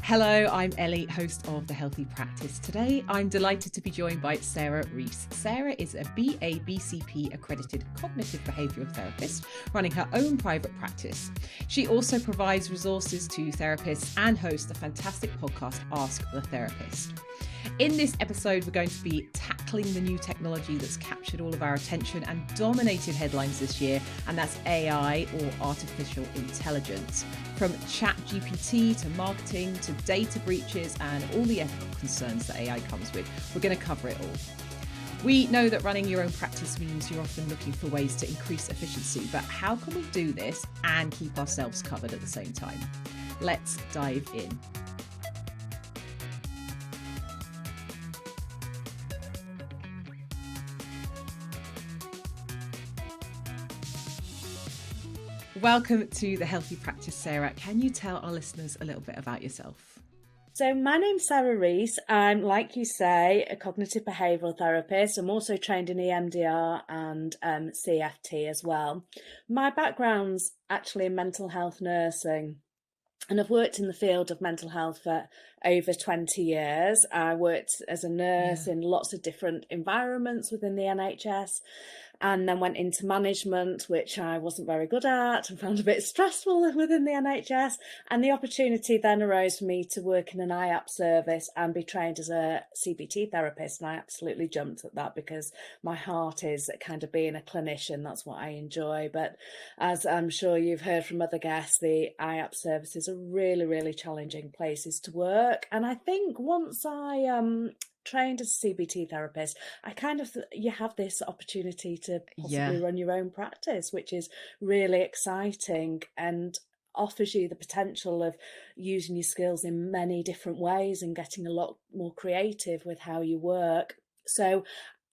Hello, I'm Ellie, host of The Healthy Practice. Today, I'm delighted to be joined by Sarah Rees. Sarah is a BABCP accredited cognitive behavioural therapist running her own private practice. She also provides resources to therapists and hosts the fantastic podcast Ask the Therapist. In this episode, we're going to be tackling the new technology that's captured all of our attention and dominated headlines this year, and that's AI, or artificial intelligence. From ChatGPT to marketing to data breaches and all the ethical concerns that AI comes with, we're going to cover it all. We know that running your own practice means you're often looking for ways to increase efficiency, but how can we do this and keep ourselves covered at the same time? Let's dive in. Welcome to The Healthy Practice, Sarah. Can you tell our listeners a little bit about yourself? So my name's Sarah Rees. I'm, like you say, a cognitive behavioural therapist. I'm also trained in EMDR and CFT as well. My background's actually in mental health nursing, and I've worked in the field of mental health for over 20 years. I worked as a nurse in lots of different environments within the NHS, and then went into management, which I wasn't very good at and found a bit stressful within the NHS. And the opportunity then arose for me to work in an IAP service and be trained as a CBT therapist. And I absolutely jumped at that because my heart is kind of being a clinician. That's what I enjoy. But as I'm sure you've heard from other guests, the IAP services are really, really challenging places to work. And I think once I trained as a CBT therapist, you have this opportunity to possibly run your own practice, which is really exciting and offers you the potential of using your skills in many different ways and getting a lot more creative with how you work. So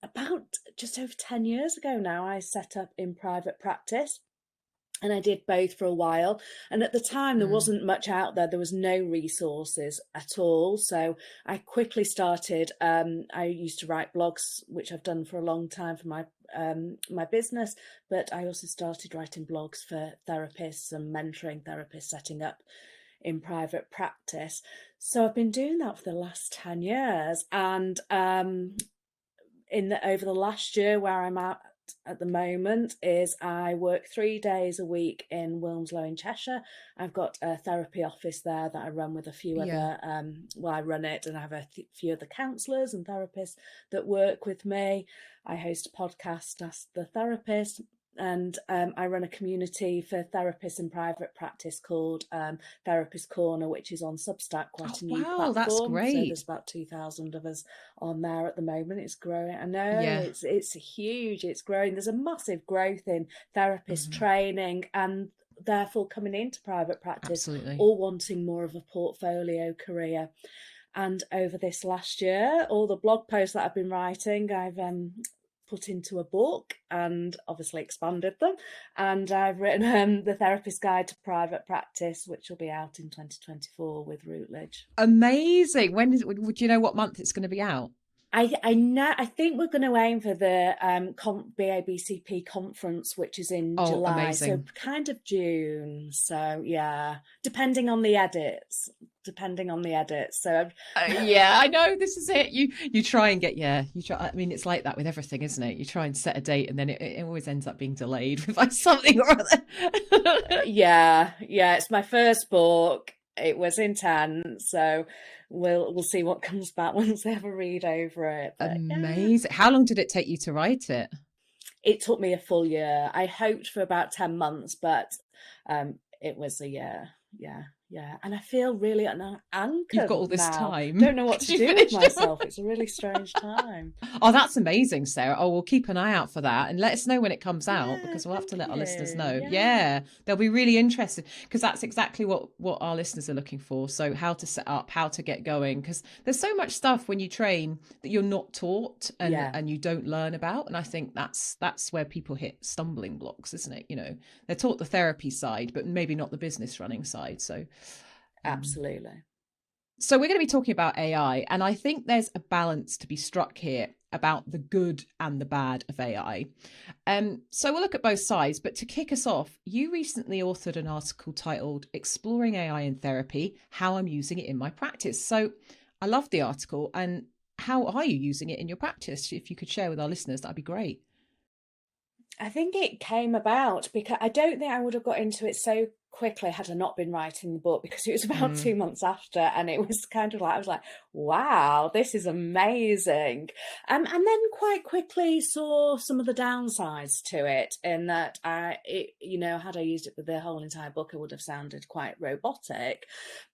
about just over 10 years ago now, I set up in private practice. And I did both for a while. And at the time, there wasn't much out there. There was no resources at all. So I quickly started, I used to write blogs, which I've done for a long time for my business. But I also started writing blogs for therapists and mentoring therapists, setting up in private practice. So I've been doing that for the last 10 years. And over the last year, where I'm at the moment is I work 3 days a week in Wilmslow in Cheshire. I've got a therapy office there that I run with a few other, I run it and I have a few other counsellors and therapists that work with me. I host a podcast, Ask the Therapist, and I run a community for therapists in private practice called Therapist Corner, which is on Substack, quite a new platform. That's great. So there's about 2,000 of us on there at the moment. It's growing. I know it's huge. It's growing. There's a massive growth in therapist training and therefore coming into private practice, all wanting more of a portfolio career. And over this last year, all the blog posts that I've been writing, I've put into a book and obviously expanded them, and I've written the Therapist Guide to Private Practice, which will be out in 2024 with Routledge. Amazing. Would you know what month it's going to be out? I think we're going to aim for the BABCP conference, which is in July. Amazing. So kind of June. So yeah, depending on the edits. So I know, this is it. You try and get you try. I mean, it's like that with everything, isn't it? You try and set a date and then it always ends up being delayed with like something or other. yeah, it's my first book. It was intense, so we'll see what comes back once they have a read over it. But, amazing. How long did it take you to write it? It took me a full year. I hoped for about 10 months, but it was a year. Yeah, and I feel really anchored. You've got all this now. time. Don't know what to do with myself. It's a really strange time. Oh, that's amazing, Sarah. Oh, we'll keep an eye out for that and let us know when it comes out, because we'll have to let our listeners know. Yeah, they'll be really interested, because that's exactly what our listeners are looking for. So how to set up, how to get going, because there's so much stuff when you train that you're not taught and you don't learn about. And I think that's where people hit stumbling blocks, isn't it? You know, they're taught the therapy side, but maybe not the business running side. So absolutely. So we're going to be talking about AI, and I think there's a balance to be struck here. about the good and the bad of AI. So we'll look at both sides, but to kick us off, you recently authored an article titled Exploring AI in Therapy, How I'm Using It in My Practice. So I love the article, and how are you using it in your practice? If you could share with our listeners, that'd be great. I think it came about because I don't think I would have got into it so quickly had I not been writing the book, because it was about 2 months after, and it was kind of like, I was like, wow, this is amazing. And then quite quickly saw some of the downsides to it, in that had I used it with the whole entire book, it would have sounded quite robotic.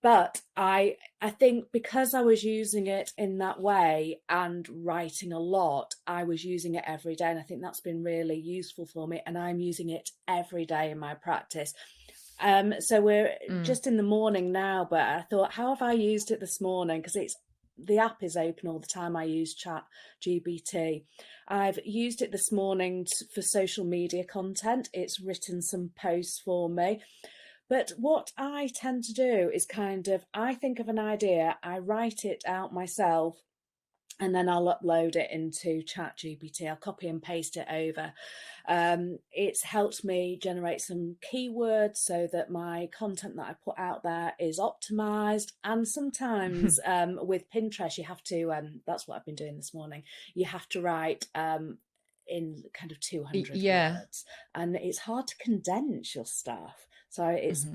But I think because I was using it in that way and writing a lot, I was using it every day. And I think that's been really useful for me. And I'm using it every day in my practice. So we're just in the morning now, but I thought, how have I used it this morning? Because the app is open all the time. I use ChatGPT. I've used it this morning for social media content. It's written some posts for me. But what I tend to do is I think of an idea, I write it out myself, and then I'll upload it into ChatGPT. I'll copy and paste it over. It's helped me generate some keywords so that my content that I put out there is optimized. And sometimes with Pinterest, you have to, that's what I've been doing this morning, you have to write in kind of 200 words. And it's hard to condense your stuff. So it's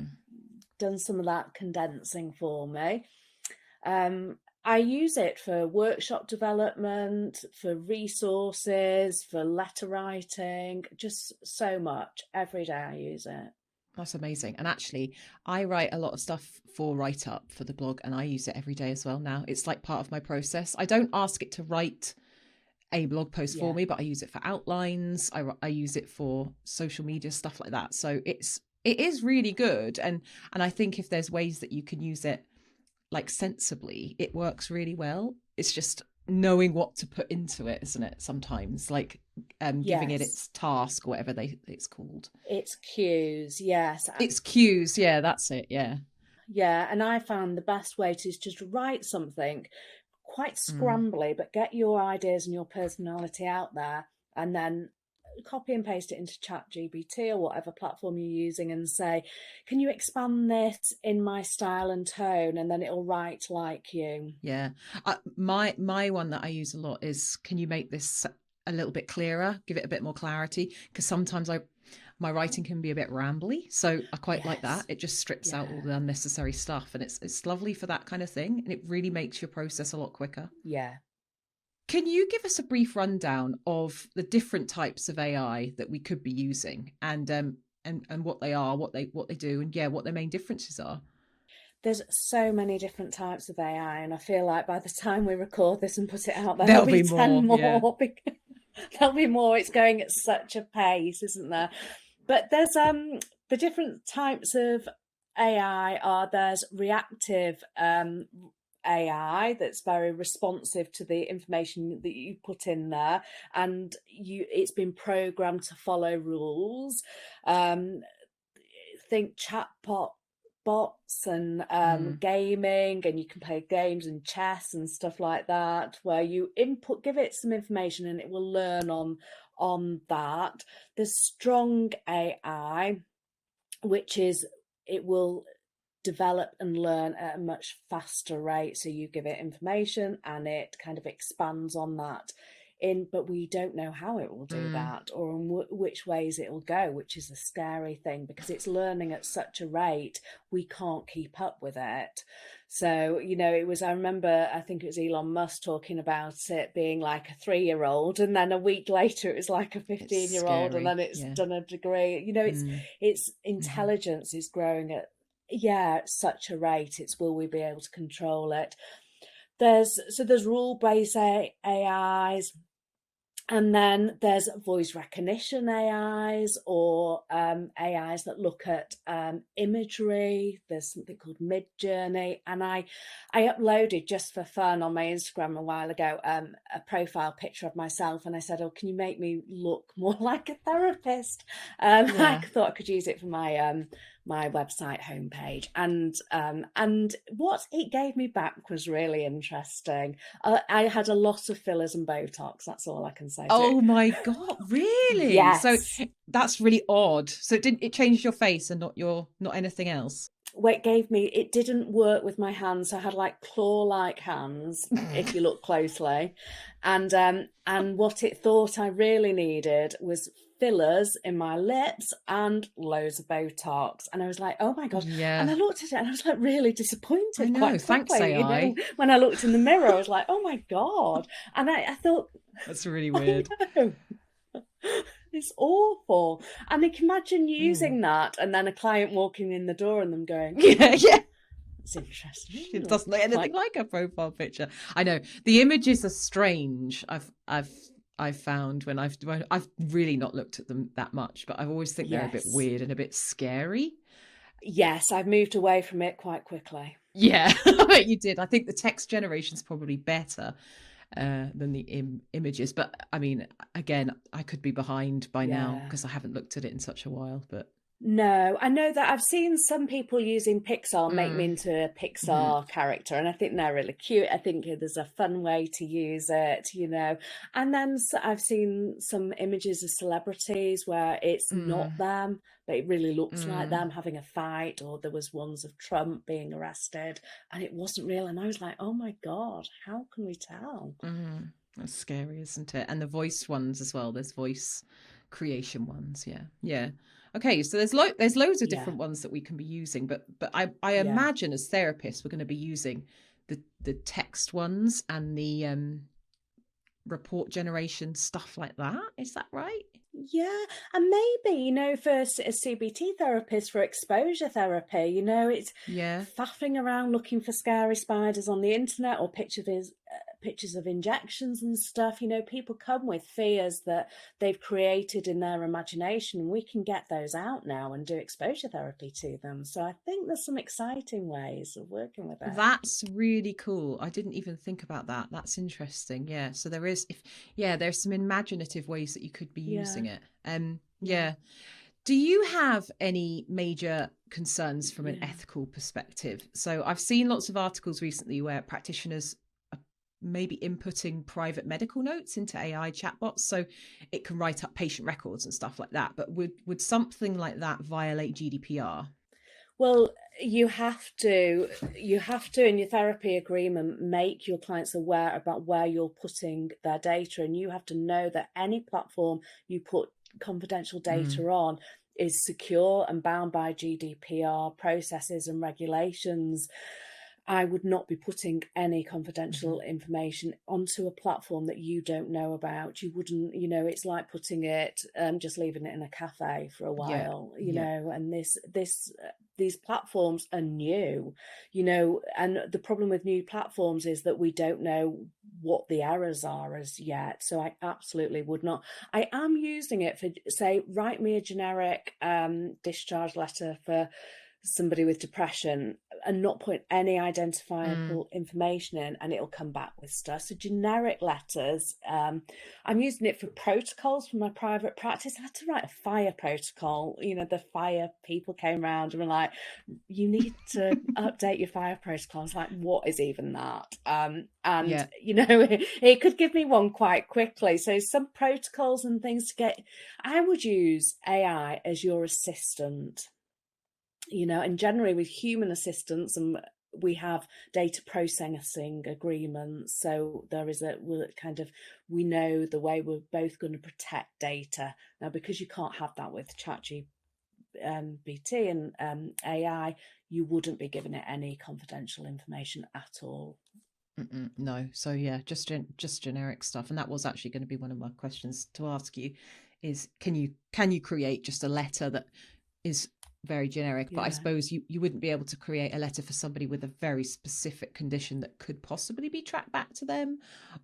done some of that condensing for me. I use it for workshop development, for resources, for letter writing, just so much. Every day I use it. That's amazing. And actually, I write a lot of stuff for write up for the blog, and I use it every day as well now. It's like part of my process. I don't ask it to write a blog post for me, but I use it for outlines. I use it for social media, stuff like that. So it is really good. And I think if there's ways that you can use it like sensibly, it works really well. It's just knowing what to put into it, isn't it? Sometimes, like giving it its task, or whatever it's called. It's cues, yes. It's cues, yeah, that's it, yeah. Yeah, and I found the best way to just write something quite scrambly, but get your ideas and your personality out there, and then copy and paste it into ChatGPT or whatever platform you're using, and say, can you expand this in my style and tone? And then it'll write like you. Yeah. My one that I use a lot is, can you make this a little bit clearer, give it a bit more clarity? Because sometimes my writing can be a bit rambly, so I quite like that. It just strips out all the unnecessary stuff, and it's lovely for that kind of thing, and it really makes your process a lot quicker. Yeah. Can you give us a brief rundown of the different types of AI that we could be using, and what they are, what they do, and what their main differences are? There's so many different types of AI, and I feel like by the time we record this and put it out there, there'll be 10 more. Yeah. There'll be more. It's going at such a pace, isn't there? But there's the different types of AI there's reactive AI that's very responsive to the information that you put in there, and it's been programmed to follow rules. Think chatbot bots and gaming, and you can play games and chess and stuff like that, where you give it some information and it will learn on that. There's strong AI, which is it will develop and learn at a much faster rate. So you give it information and it kind of expands on that. But we don't know how it will do that, or in which ways it will go, which is a scary thing, because it's learning at such a rate we can't keep up with it. So, I remember, I think it was Elon Musk talking about it being like a 3-year-old, and then a week later it was like a 15-year-old, and then it's done a degree. It's intelligence is growing at such a rate. It's, will we be able to control it? There's rule-based AIs, and then there's voice recognition AIs, or AIs that look at imagery. There's something called Midjourney, and I uploaded just for fun on my Instagram a while ago a profile picture of myself, and I said, "Oh, can you make me look more like a therapist?" I thought I could use it for my my website homepage, and what it gave me back was really interesting. I had a lot of fillers and Botox. That's all I can say. Oh my God, really? So Yes. that's really odd. So it changed your face and not anything else? Well, it didn't work with my hands. I had like claw-like hands, if you look closely, and what it thought I really needed was fillers in my lips and loads of Botox. And I was like, oh my God. And I Yeah, looked at it and I was like really I disappointed know. quite Thanks, quickly. AI. When I looked in the mirror, I was like, oh my God. And I thought, That's really oh weird. no. It's awful. And I can imagine Mm. using that and then a client walking in the door and them going, Yeah, yeah. it's interesting. It doesn't look anything like a profile picture. I know the images are strange. I've found when I've really not looked at them that much, but I always think they're a bit Yes. weird and a bit scary. Yes, I've moved away from it quite quickly. Yeah, I bet you did. I think the text generation's probably better than the images, but I mean, again, I could be behind by now Yeah. because I haven't looked at it in such a while. But No, I know that I've seen some people using Pixar make me mm, into a mhm, Pixar character, and I think they're really cute. I think there's a fun way to use it, And then I've seen some images of celebrities where it's not mm, them, but it really looks like mm, them having a fight, or there was ones of Trump being arrested, and it wasn't real. And I was like, oh my God, how can we tell? that's scary, isn't it? And the voice ones as well. There's voice creation ones. Yeah, yeah. Okay, so there's loads of Yeah, different ones that we can be using, but I yeah. imagine as therapists we're going to be using the text ones and the report generation stuff like that. Is that right? Yeah, and maybe, for a CBT therapist for exposure therapy, it's Yeah. faffing around looking for scary spiders on the internet or pictures of injections and stuff. People come with fears that they've created in their imagination, and we can get those out now and do exposure therapy to them. So I think there's some exciting ways of working with it. That's really cool. I didn't even think about that. That's interesting. Yeah. So there's some imaginative ways that you could be Yeah, using it. yeah, Yeah. Do you have any major concerns from an yeah. ethical perspective? So I've seen lots of articles recently where practitioners are maybe inputting private medical notes into AI chatbots so it can write up patient records and stuff like that. But would something like that violate GDPR? Well, you have to in your therapy agreement make your clients aware about where you're putting their data, and you have to know that any platform you put confidential data Mm, on is secure and bound by GDPR processes and regulations. I would not be putting any mhm. confidential information onto a platform that you don't know about. You wouldn't, it's like putting it, just leaving it in a cafe for a Yeah. while, Yeah. and these platforms are new, and the problem with new platforms is that we don't know what the errors are as yet. So I absolutely would not. I am using it for, say, write me a generic discharge letter for somebody with depression and not put any Mm, identifiable information in, and it'll come back with stuff. So generic letters. I'm using it for protocols for my private practice. I had to write a fire protocol. The fire people came around and were like, you need to update your fire protocol. I was like, what is even that? And yeah. it could give me one quite quickly. So some protocols and things to get. I would use AI as your assistant, and generally with human assistance, and we have data processing agreements. So there is we know the way we're both going to protect data. Now, because you can't have that with ChatGPT and AI, you wouldn't be giving it any confidential information at all. No. So yeah, just generic stuff. And that was actually going to be one of my questions to ask you is can you create just a letter that is very generic, but I Yeah. suppose you wouldn't be able to create a letter for somebody with a very specific condition that could possibly be tracked back to them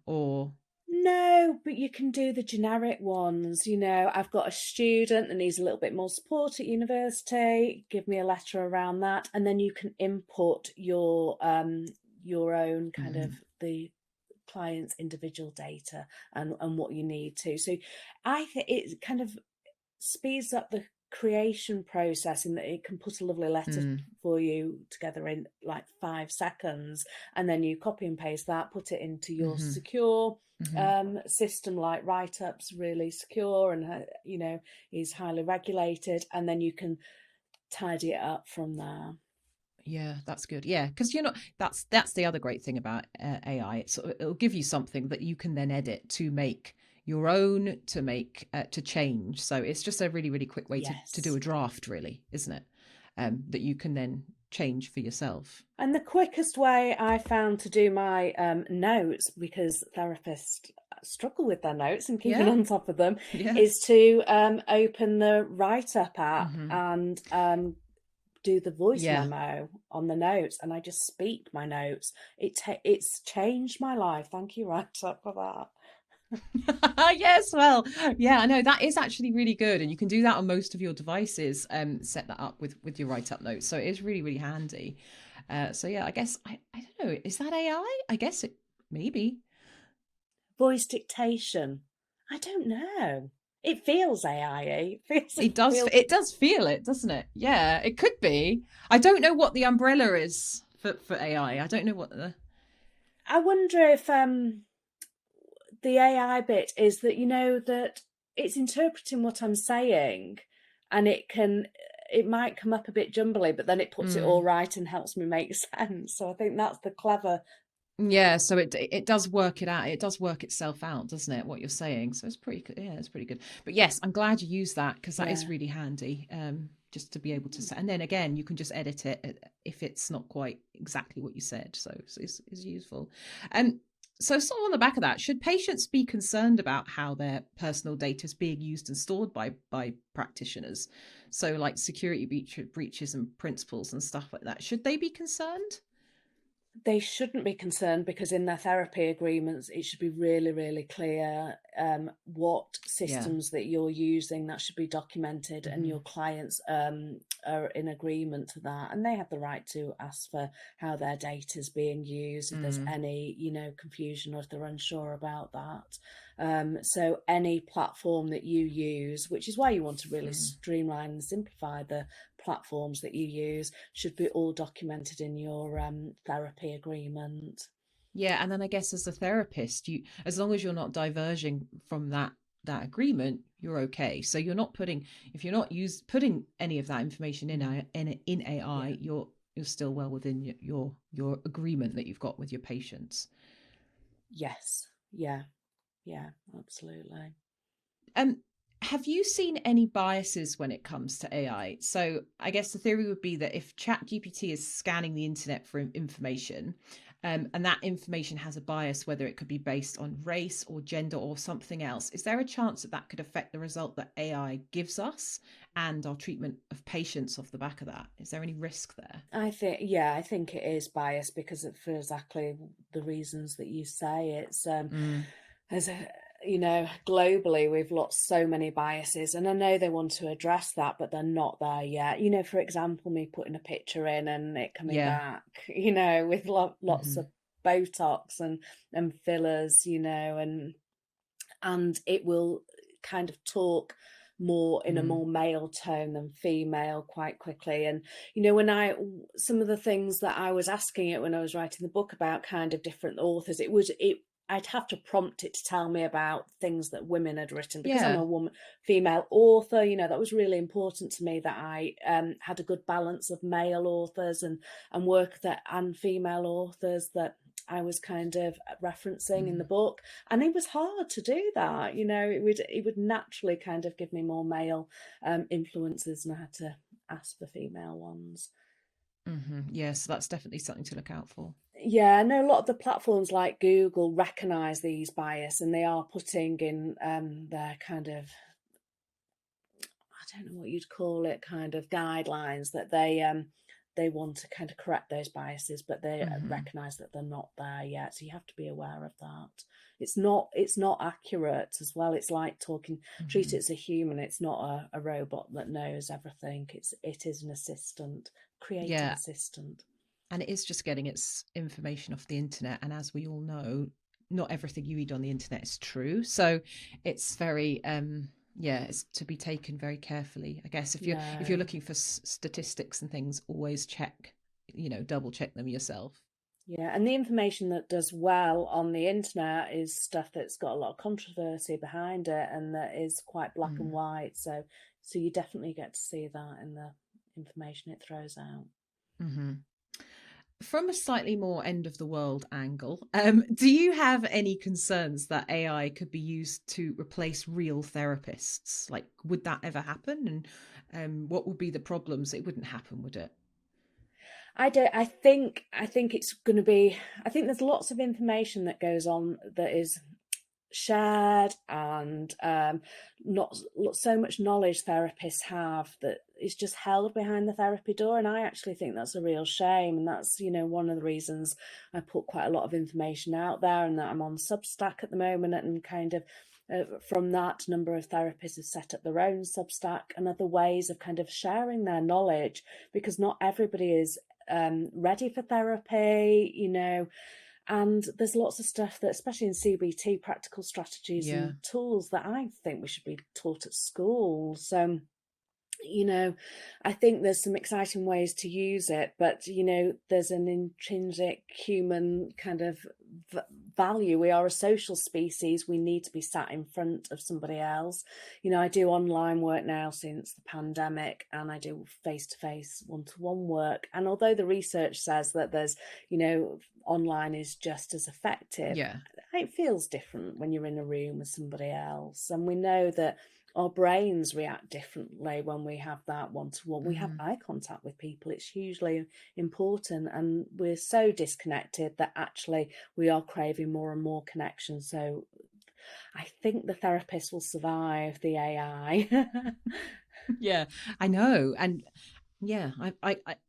or No, but you can do the generic ones. I've got a student that needs a little bit more support at university. Give me a letter around that, and then you can input your own kind of mm, the client's individual data and what you need to. So I think it kind of speeds up the creation process in that it can put a lovely letter Mm. for you together in like 5 seconds, and then you copy and paste that, put it into your Mm-hmm. secure Mm-hmm. system, like write-ups, really secure, and is highly regulated, and then you can tidy it up from there. Yeah, that's good. Yeah, because you're not. That's the other great thing about AI. It'll give you something that you can then edit to make your own, to change. So it's just a really, really quick way to do Yes. a draft, really, isn't it? That you can then change for yourself. And the quickest way I found to do my notes, because therapists struggle with their notes and keeping Yeah, on top of them, yeah. is to open the Write Up app Mm-hmm. and do the voice Yeah. memo on the notes, and I just speak my notes. It's changed my life. Thank you, Write Up, for that. Yes, well, yeah, I know that is actually really good, and you can do that on most of your devices. Set that up with your write up notes, so it is really, really handy. So yeah, I guess I don't know, is that AI? I guess it maybe. Voice dictation. I don't know. It feels AI. It feels. It does feel it, doesn't it? Yeah, it could be. I don't know what the umbrella is for AI. I don't know what the I wonder if the AI bit is that, that it's interpreting what I'm saying, and it might come up a bit jumbly, but then it puts it all mm. right and helps me make sense. So I think that's the clever. Yeah, so it does work it out. It does work itself out, doesn't it? What you're saying. So it's pretty good. Yeah, it's pretty good. But yes, I'm glad you used that, because that is Yeah. really handy. Just to be able to say, and then again, you can just edit it if it's not quite exactly what you said. So it's useful. So sort of on the back of that, should patients be concerned about how their personal data is being used and stored by practitioners? So like security breaches and principles and stuff like that. Should they be concerned? They shouldn't be concerned, because in their therapy agreements, it should be really, really clear what Yeah. systems that you're using. That should be documented, and Mm-hmm. your clients are in agreement to that, and they have the right to ask for how their data is being used if there's Mm. any confusion, or if they're unsure about that. So any platform that you use, which is why you want to really Mm. streamline and simplify the platforms that you use, should be all documented in your therapy agreement. Yeah, and then I guess as a therapist, as long as you're not diverging from that agreement, you're okay. So you're not putting if you're not putting any of that information in AI, Yeah. you're still well within your agreement that you've got with your patients. Yes. Yeah. Yeah. Absolutely. Um, have you seen any biases when it comes to AI? So I guess the theory would be that if ChatGPT is scanning the internet for information, and that information has a bias, whether it could be based on race or gender or something else, is there a chance that that could affect the result that AI gives us and our treatment of patients off the back of that? Is there any risk there? I think it is biased, because for exactly the reasons that you say. It's Mm. as a, globally we've lost so many biases, and I know they want to address that, but they're not there yet. For example, me putting a picture in and it coming Yeah. back, with lots Mm-hmm. of Botox and fillers, and it will kind of talk more in a Mm. more male tone than female quite quickly. And when some of the things that I was asking it when I was writing the book about kind of different authors, I'd have to prompt it to tell me about things that women had written, because I'm Yeah. a female author. That was really important to me, that I had a good balance of male authors and work and female authors that I was kind of referencing in the Mm. book. And it was hard to do that. It would naturally kind of give me more male influences, and I had to ask for female ones. Mm-hmm. Yeah, so that's definitely something to look out for. Yeah, I know a lot of the platforms like Google recognize these bias, and they are putting in their kind of, I don't know what you'd call it, kind of guidelines that they want to kind of correct those biases, but they Mm-hmm. recognize that they're not there yet. So you have to be aware of that. It's not accurate as well. It's like treat Mm-hmm. it as a human. It's not a robot that knows everything. It is an assistant, creative Yeah, assistant. and it is just getting its information off the internet, and as we all know, not everything you read on the internet is true. So it's very Yeah, it's to be taken very carefully. I guess if you're No. looking for statistics and things, always check, double check them yourself. Yeah, and the information that does well on the internet is stuff that's got a lot of controversy behind it and that is quite black and Mm. white. So you definitely get to see that in the information it throws out. Hmm. From a slightly more end of the world angle, do you have any concerns that AI could be used to replace real therapists? Like, would that ever happen? And what would be the problems? It wouldn't happen, would it? I don't. I think it's going to be. I think there's lots of information that goes on that is shared and not so much knowledge therapists have that is just held behind the therapy door, and I actually think that's a real shame, and that's one of the reasons I put quite a lot of information out there, and that I'm on Substack at the moment, and kind of from that, a number of therapists have set up their own Substack and other ways of kind of sharing their knowledge, because not everybody is ready for therapy, and there's lots of stuff that, especially in CBT, practical strategies Yeah. and tools that I think we should be taught at school. So, I think there's some exciting ways to use it, but, there's an intrinsic human kind of value. We are a social species. We need to be sat in front of somebody else. I do online work now since the pandemic, and I do face-to-face, one-to-one work. And although the research says that there's, online is just as effective, Yeah. it feels different when you're in a room with somebody else. And we know that our brains react differently when we have that one-to-one. We have Mm. eye contact with people. It's hugely important, and we're so disconnected that actually we are craving more and more connection. So I think the therapist will survive the AI. Yeah, I know. And yeah,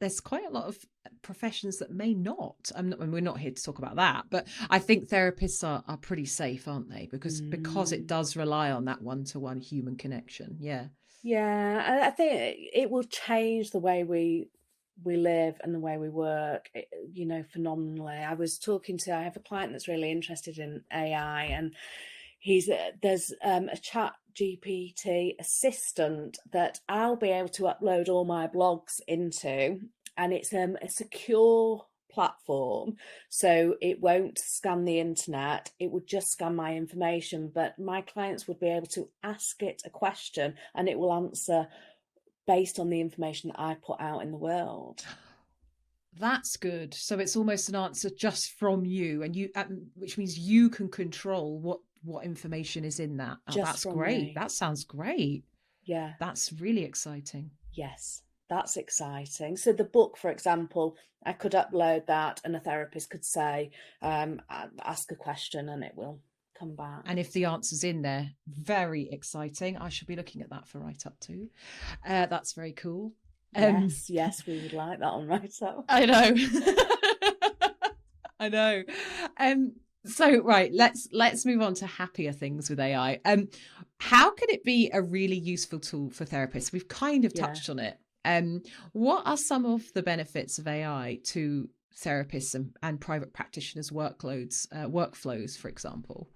there's quite a lot of professions that may not. And we're not here to talk about that, but I think therapists are pretty safe, aren't they? Because it Mm. does rely on that one-to-one human connection. Yeah. Yeah, I think it will change the way we live and the way we work, phenomenally. I have a client that's really interested in AI, and there's a chat GPT assistant that I'll be able to upload all my blogs into, and it's a secure platform, so it won't scan the internet. It would just scan my information, but my clients would be able to ask it a question and it will answer based on the information that I put out in the world. That's good. So it's almost an answer just from you, and which means you can control what information is in that. Oh, Just that's from great. me. That sounds great. Yeah. That's really exciting. Yes, that's exciting. So the book, for example, I could upload that and a therapist could say, ask a question and it will come back. And if the answer's in there, very exciting. I should be looking at that for Write Up too. That's very cool. Um, Yes, we would like that on Right Up. I know. I know. So right, let's move on to happier things with AI. How can it be a really useful tool for therapists? We've kind of Yeah. touched on it. What are some of the benefits of AI to therapists and private practitioners' workflows, for example?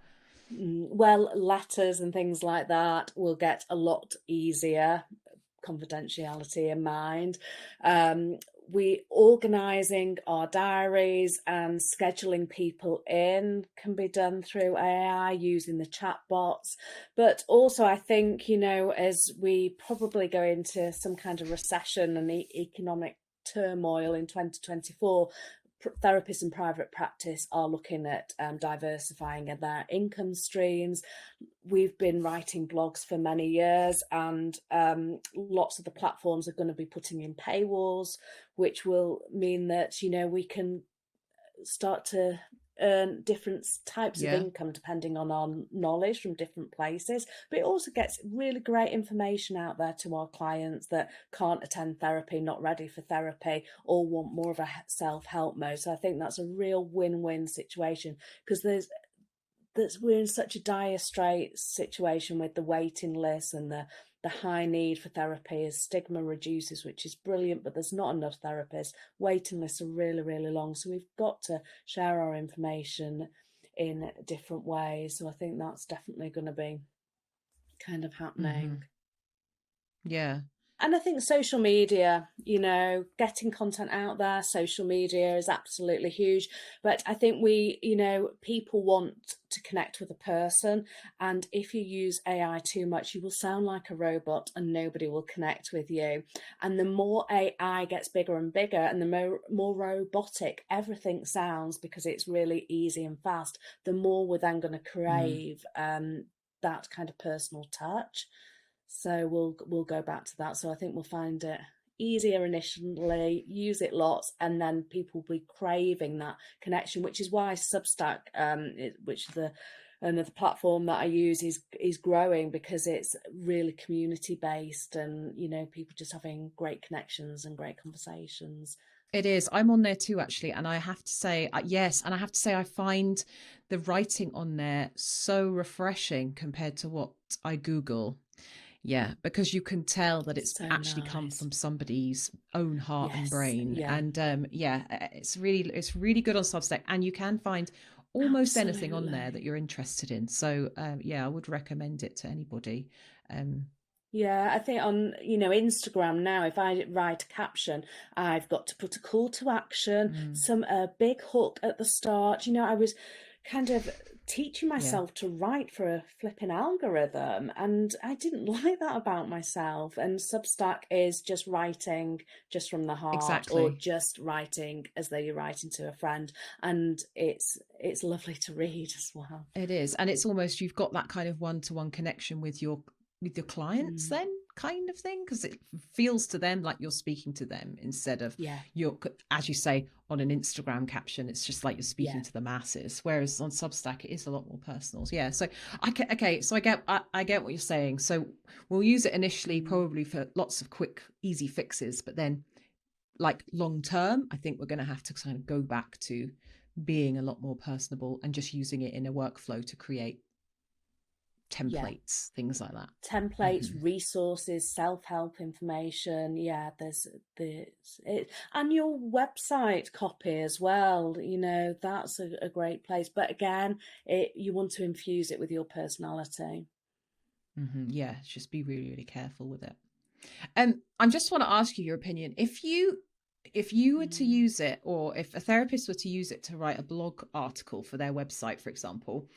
Well, letters and things like that will get a lot easier, confidentiality in mind. We organising our diaries and scheduling people in can be done through AI using the chat bots. But also, I think, as we probably go into some kind of recession and economic turmoil in 2024, therapists in private practice are looking at diversifying their income streams. We've been writing blogs for many years, and lots of the platforms are going to be putting in paywalls, which will mean that we can start to earn different types of Yeah. income depending on our knowledge from different places. But it also gets really great information out there to our clients that can't attend therapy, not ready for therapy, or want more of a self-help mode. So I think that's a real win-win situation, because we're in such a dire straight situation with the waiting list and the high need for therapy. As stigma reduces, which is brilliant, but there's not enough therapists. Waiting lists are really, really long. So we've got to share our information in different ways. So I think that's definitely going to be kind of happening. Hmm. Yeah. And I think social media, getting content out there, social media is absolutely huge. But I think people want to connect with a person. And if you use AI too much, you will sound like a robot and nobody will connect with you. And the more AI gets bigger and bigger and the more robotic everything sounds, because it's really easy and fast, the more we're then going to Mm. crave that kind of personal touch. So we'll go back to that. So I think we'll find it easier initially, use it lots, and then people will be craving that connection, which is why Substack, which is another platform that I use, is growing, because it's really community based, and people just having great connections and great conversations. It is. I'm on there too, actually. And I have to say, yes. And I have to say, I find the writing on there so refreshing compared to what I Google. Yeah, because you can tell that it's So actually come nice. from somebody's own heart and Yes. brain. Yeah. And yeah, it's really good on Substack, and you can find almost anything on there Absolutely. that you're interested in. So yeah, I would recommend it to anybody. Um, Yeah, I think on, Instagram now, if I write a caption, I've got to put a call to action, mm, some a big hook at the start. I was kind of teaching yeah, myself to write for a flipping algorithm, and I didn't like that about myself. And Substack is just writing just from the heart, or exactly. just writing as though you're writing to a friend, and it's lovely to read as well. It is, and it's almost, you've got that kind of one-to-one connection with your clients, Mm, then, kind of thing, because it feels to them like you're speaking to them, instead of yeah, you're, as you say, on an Instagram caption, it's just like you're speaking yeah. to the masses. Whereas on Substack, it is a lot more personal. Yeah, so okay, so I get what you're saying. So we'll use it initially, Mm. probably for lots of quick, easy fixes, but then, like, long term, I think we're going to have to kind of go back to being a lot more personable and just using it in a workflow to create Yeah, templates, things like that. templates, Hmm. resources, self-help information. Yeah, and your website copy as well. That's a great place. But again, you want to infuse it with your personality. Yeah, just be really, really careful with it. I just want to ask you your opinion. If you were to Mm. use it, or if a therapist were to use it to write a blog article for their website, for example,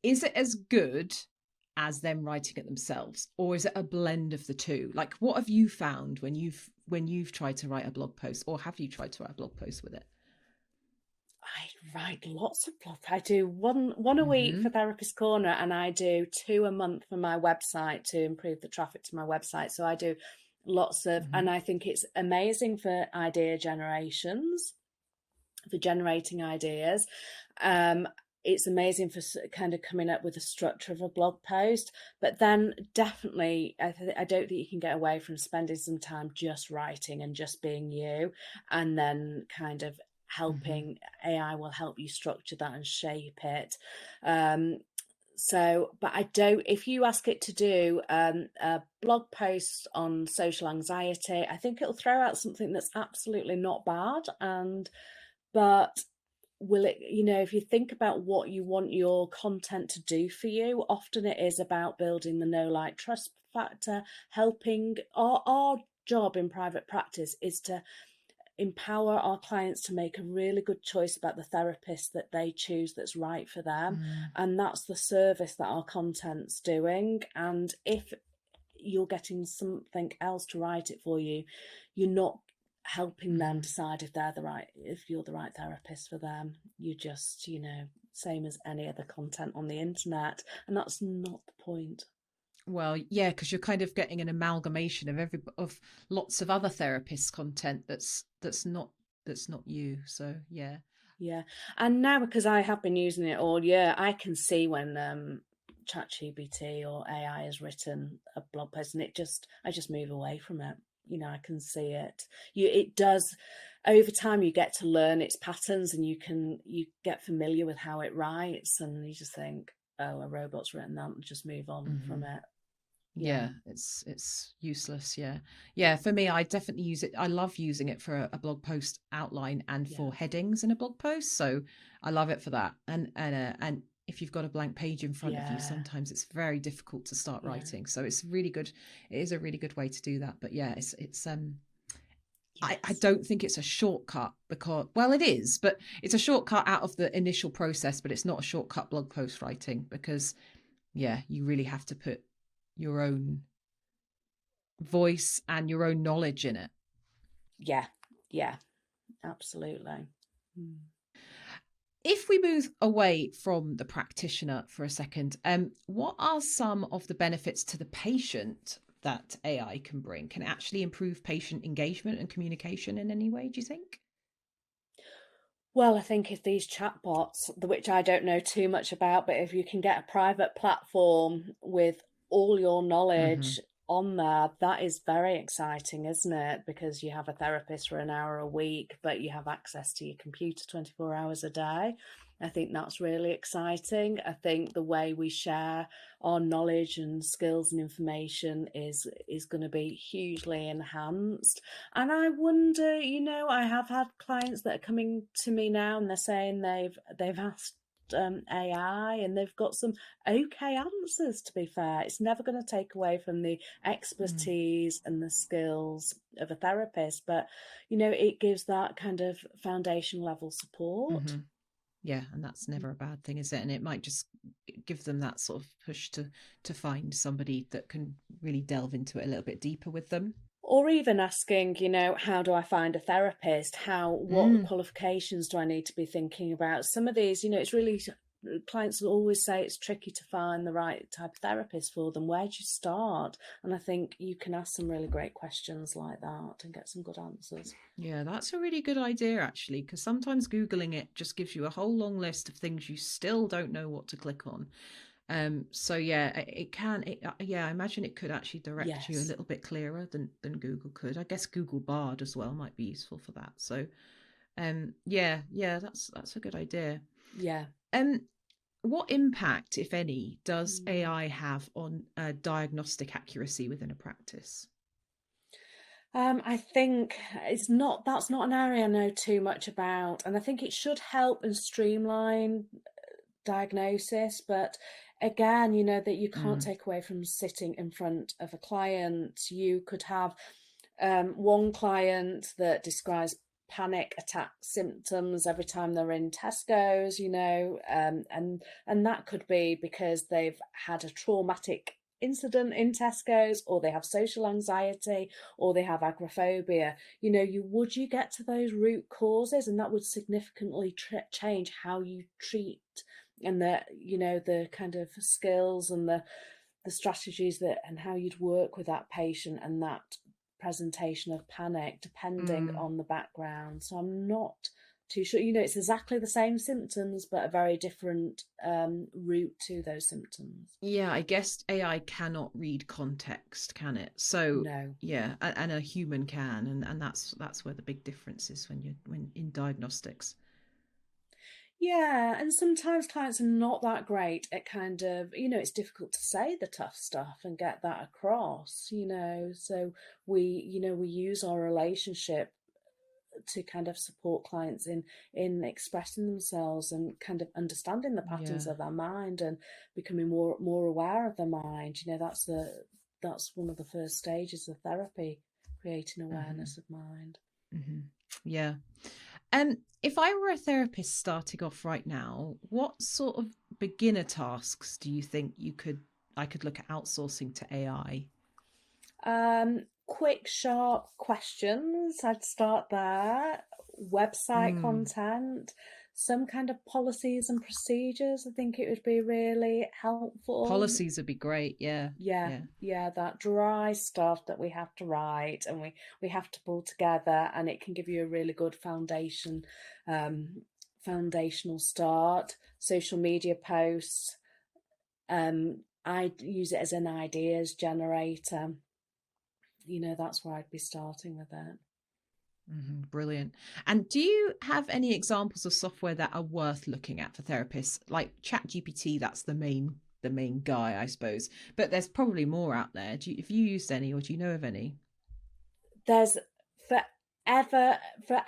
is it as good as them writing it themselves, or is it a blend of the two? Like, what have you found when you've tried to write a blog post, or have you tried to write a blog post with it? I write lots of blogs. I do one a week for Hmm. Therapist Corner, and I do two a month for my website to improve the traffic to my website. So I do lots of, Hmm. and I think it's amazing for idea generations, for generating ideas. Um, it's amazing for kind of coming up with a structure of a blog post. But then definitely, I don't think you can get away from spending some time just writing and just being you, and then kind of Hmm. helping AI will help you structure that and shape it. Um, but I don't, if you ask it to do a blog post on social anxiety, I think it'll throw out something that's absolutely not bad. But will it, if you think about what you want your content to do for you, often it is about building the know, like, trust factor, helping. Our job in private practice is to empower our clients to make a really good choice about the therapist that they choose that's right for them. Mm. And that's the service that our content's doing. And if you're getting something else to write it for you, you're not helping them Hmm. decide if you're the right therapist for them. You just, same as any other content on the internet, and that's not the point. Well, yeah, because you're kind of getting an amalgamation of lots of other therapists' content that's not you. So yeah. Yeah, and now, because I have been using it all year, I can see when ChatGPT or AI has written a blog post, and I just move away from it. I can see it. It does, over time. You get to learn its patterns, and you get familiar with how it writes, and you just think, oh, a robot's written that, and just move on Hmm. from it. Yeah, Yeah, it's useless. Yeah, yeah. For me, I definitely use it. I love using it for a blog post outline and yeah, for headings in a blog post. So I love it for that. And if you've got a blank page in front of you, sometimes it's very difficult to start writing. So it's really good. It is a really good way to do that. But yeah, it's I don't think it's a shortcut because, well, it is, but it's a shortcut out of the initial process, but it's not a shortcut blog post writing because, yeah, you really have to put your own voice and your own knowledge in it. Yeah, absolutely. If we move away from the practitioner for a second, what are some of the benefits to the patient that AI can bring? Can it actually improve patient engagement and communication in any way, do you think? Well, I think if these chatbots, which I don't know too much about, but if you can get a private platform with all your knowledge on there, that is very exciting, isn't it? Because you have a therapist for an hour a week, but you have access to your computer 24 hours a day. I think that's really exciting. I think the way we share our knowledge and skills and information is going to be hugely enhanced. And I wonder, I have had clients that are coming to me now and they're saying they've asked AI and they've got some okay answers. To be fair, it's never going to take away from the expertise and the skills of a therapist, but it gives that kind of foundation level support. Yeah, and that's never a bad thing, is it? And it might just give them that sort of push to find somebody that can really delve into it a little bit deeper with them. Or even asking, how do I find a therapist? What qualifications do I need to be thinking about? Some of these, it's really, clients will always say it's tricky to find the right type of therapist for them. Where do you start? And I think you can ask some really great questions like that and get some good answers. Yeah, that's a really good idea, actually, because sometimes Googling it just gives you a whole long list of things you still don't know what to click on. So yeah, it can. I imagine it could actually direct you a little bit clearer than Google could. I guess Google Bard as well might be useful for that. So, yeah, that's a good idea. Yeah. What impact, if any, does AI have on diagnostic accuracy within a practice? I think that's not an area I know too much about, and I think it should help and streamline diagnosis, but again, that you can't take away from sitting in front of a client. You could have one client that describes panic attack symptoms every time they're in Tesco's, and that could be because they've had a traumatic incident in Tesco's, or they have social anxiety, or they have agoraphobia. Would you get to those root causes, and that would significantly change how you treat and the kind of skills and the strategies that and how you'd work with that patient and that presentation of panic depending on the background. So I'm not too sure. It's exactly the same symptoms but a very different route to those symptoms. Yeah, I guess AI cannot read context, can it? So no. Yeah, and a human can, and that's where the big difference is when in diagnostics. Yeah, and sometimes clients are not that great at kind of, it's difficult to say the tough stuff and get that across, so we use our relationship to kind of support clients in expressing themselves and kind of understanding the patterns of their mind and becoming more aware of their mind. That's one of the first stages of therapy, creating awareness of mind. Yeah. If I were a therapist starting off right now, what sort of beginner tasks do you think I could look at outsourcing to AI? Quick, sharp questions. I'd start there. Website content, some kind of policies and procedures. I think it would be really helpful. Policies would be great. Yeah. That dry stuff that we have to write and we have to pull together, and it can give you a really good foundational start. Social media posts. I'd use it as an ideas generator. That's where I'd be starting with it. Brilliant. And do you have any examples of software that are worth looking at for therapists? Like ChatGPT, that's the main guy, I suppose. But there's probably more out there. Have you used any, or do you know of any? There's for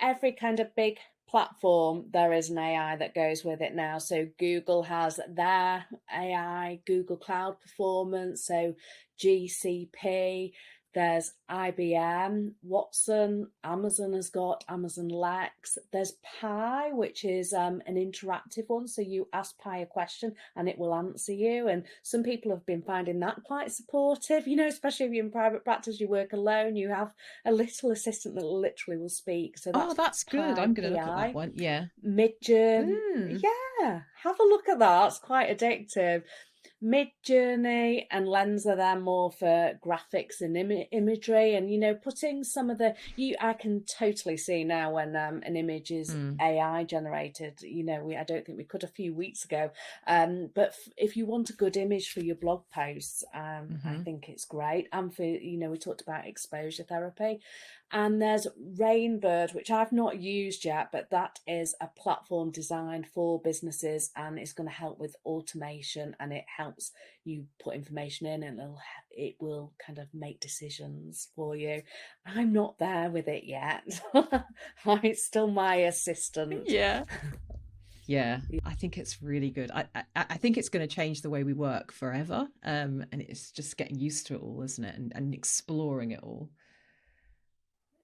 every kind of big platform, there is an AI that goes with it now. So Google has their AI, Google Cloud Performance, so GCP. There's IBM, Watson, Amazon has got Amazon Lex. There's Pi, which is an interactive one. So you ask Pi a question and it will answer you. And some people have been finding that quite supportive, especially if you're in private practice, you work alone, you have a little assistant that literally will speak. So that's good. Pi I'm going to look at PI. that one. Yeah. Midjourney. Yeah, have a look at that. It's quite addictive. Midjourney and Lens are there more for graphics and imagery, and putting some of I can totally see now when an image is AI generated. I don't think we could a few weeks ago, but if you want a good image for your blog posts, I think it's great. And for we talked about exposure therapy. And there's Rainbird, which I've not used yet, but that is a platform designed for businesses, and it's going to help with automation, and it helps you put information in and it will kind of make decisions for you. I'm not there with it yet. It's still my assistant. Yeah. Yeah, I think it's really good. I think it's going to change the way we work forever. And it's just getting used to it all, isn't it? And exploring it all.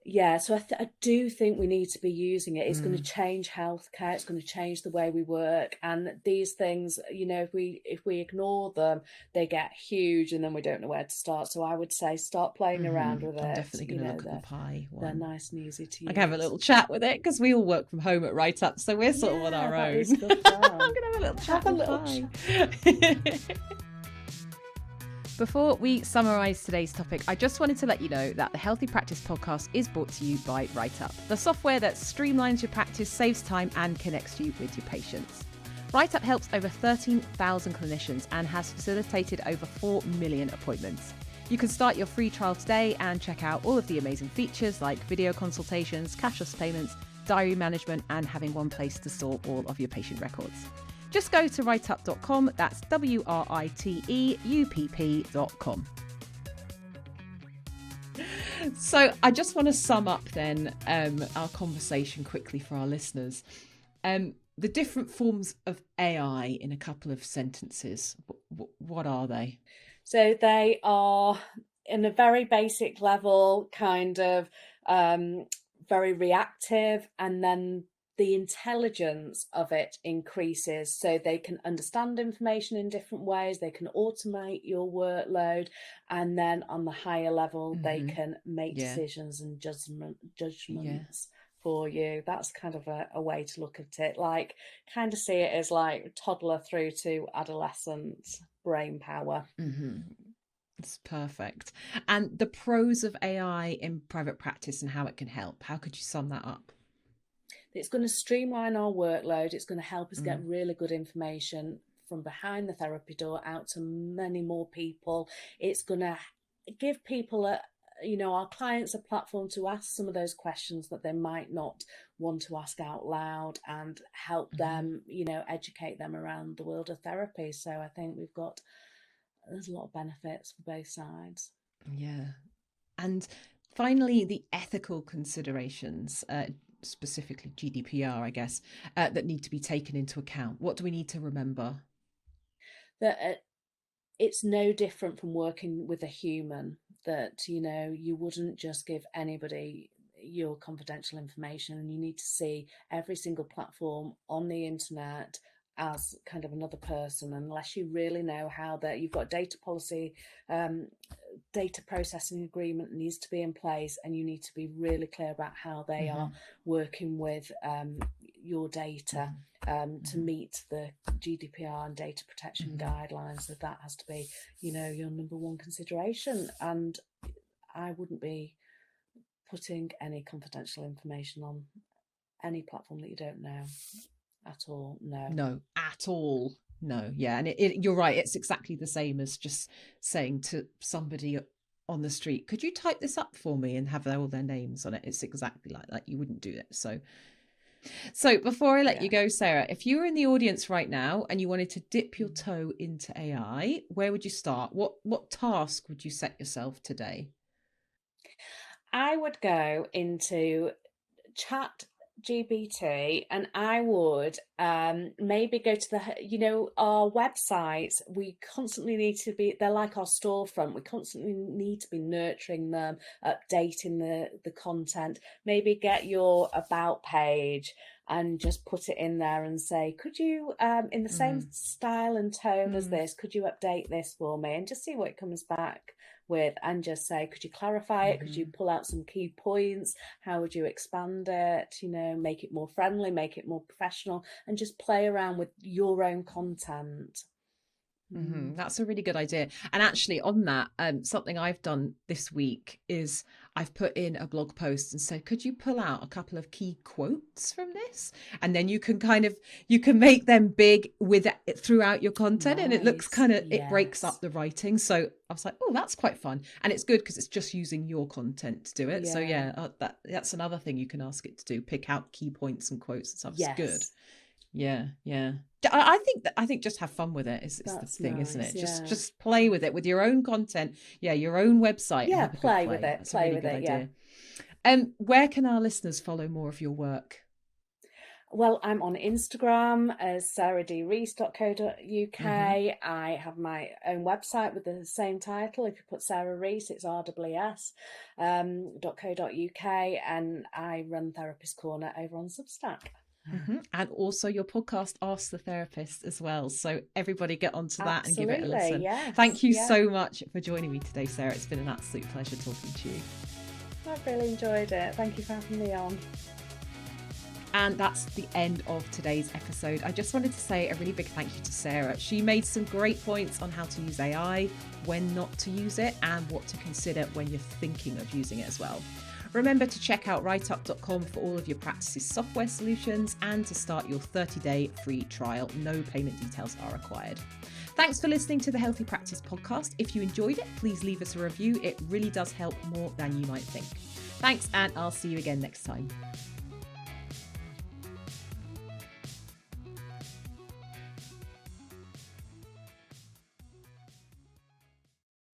Yeah, so I do think we need to be using it. It's going to change healthcare. It's going to change the way we work. And these things, if we ignore them, they get huge, and then we don't know where to start. So I would say start playing around with it. I'm definitely going to look at the Pi one. They're nice and easy to use. I can have a little chat with it because we all work from home at Write Up, so we're sort of on our own. Is good fun. I'm going to have a little chat with Pi. Before we summarise today's topic, I just wanted to let you know that the Healthy Practice podcast is brought to you by Write Up, the software that streamlines your practice, saves time and connects you with your patients. Write Up helps over 13,000 clinicians and has facilitated over 4 million appointments. You can start your free trial today and check out all of the amazing features like video consultations, cashless payments, diary management, and having one place to store all of your patient records. Just go to writeup.com, that's WRITEUPP.com. So I just want to sum up then our conversation quickly for our listeners. The different forms of AI in a couple of sentences, what are they? So they are, in a very basic level, kind of very reactive, and then the intelligence of it increases, so they can understand information in different ways, they can automate your workload, and then on the higher level they can make decisions and judgments for you. That's kind of a way to look at it, like kind of see it as like toddler through to adolescent brain power. It's perfect. And the pros of AI in private practice and how it can help, how could you sum that up? It's going to streamline our workload. It's going to help us get really good information from behind the therapy door out to many more people. It's going to give people our clients a platform to ask some of those questions that they might not want to ask out loud, and help them, educate them around the world of therapy. So I think there's a lot of benefits for both sides. Yeah. And finally, the ethical considerations, specifically GDPR, I guess, that need to be taken into account. What do we need to remember? That it's no different from working with a human, that, you wouldn't just give anybody your confidential information, and you need to see every single platform on the internet as kind of another person, unless you really know how you've got data policy, data processing agreement needs to be in place, and you need to be really clear about how they are working with your data to meet the GDPR and data protection guidelines. So that has to be, your number one consideration. And I wouldn't be putting any confidential information on any platform that you don't know. At all, no at all, no. Yeah, and you're right, it's exactly the same as just saying to somebody on the street, could you type this up for me, and have all their names on it. It's exactly like that. You wouldn't do it. So before I let you go, Sarah, if you were in the audience right now and you wanted to dip your toe into AI, where would you start? What task would you set yourself today? I would go into GPT, and I would maybe go to our websites. We constantly need to be, they're like our storefront. We constantly need to be nurturing them, updating the content. Maybe get your about page and just put it in there and say, could you, in the same style and tone as this, could you update this for me? And just see what it comes back with, and just say, could you clarify it? Could you pull out some key points? How would you expand it? Make it more friendly, make it more professional, and just play around with your own content. That's a really good idea. And actually on that, something I've done this week is I've put in a blog post and said, could you pull out a couple of key quotes from this? And then you can make them big with it throughout your content. Nice. And it looks it breaks up the writing. So I was like, oh, that's quite fun. And it's good because it's just using your content to do it. Yeah. So that's another thing you can ask it to do. Pick out key points and quotes and stuff. It's good. Yeah. I think just have fun with it is the thing, nice, isn't it? Yeah. Just play with it with your own content. Yeah, your own website. Yeah, play with it. That's play a really with it. Idea. Yeah. Where can our listeners follow more of your work? Well, I'm on Instagram as sarahd.rees.co.uk. I have my own website with the same title. If you put Sarah Rees, it's RWS.co.uk, and I run Therapist Corner over on Substack. And also your podcast, Ask the Therapist, as well. So everybody get onto that and give it a listen. Yes, Thank you so much for joining me today, Sarah. It's been an absolute pleasure talking to you. I've really enjoyed it. Thank you for having me on. And that's the end of today's episode. I just wanted to say a really big thank you to Sarah. She made some great points on how to use AI, when not to use it, and what to consider when you're thinking of using it as well. Remember to check out writeup.com for all of your practice's software solutions and to start your 30-day free trial. No payment details are required. Thanks for listening to the Healthy Practice podcast. If you enjoyed it, please leave us a review. It really does help more than you might think. Thanks, and I'll see you again next time.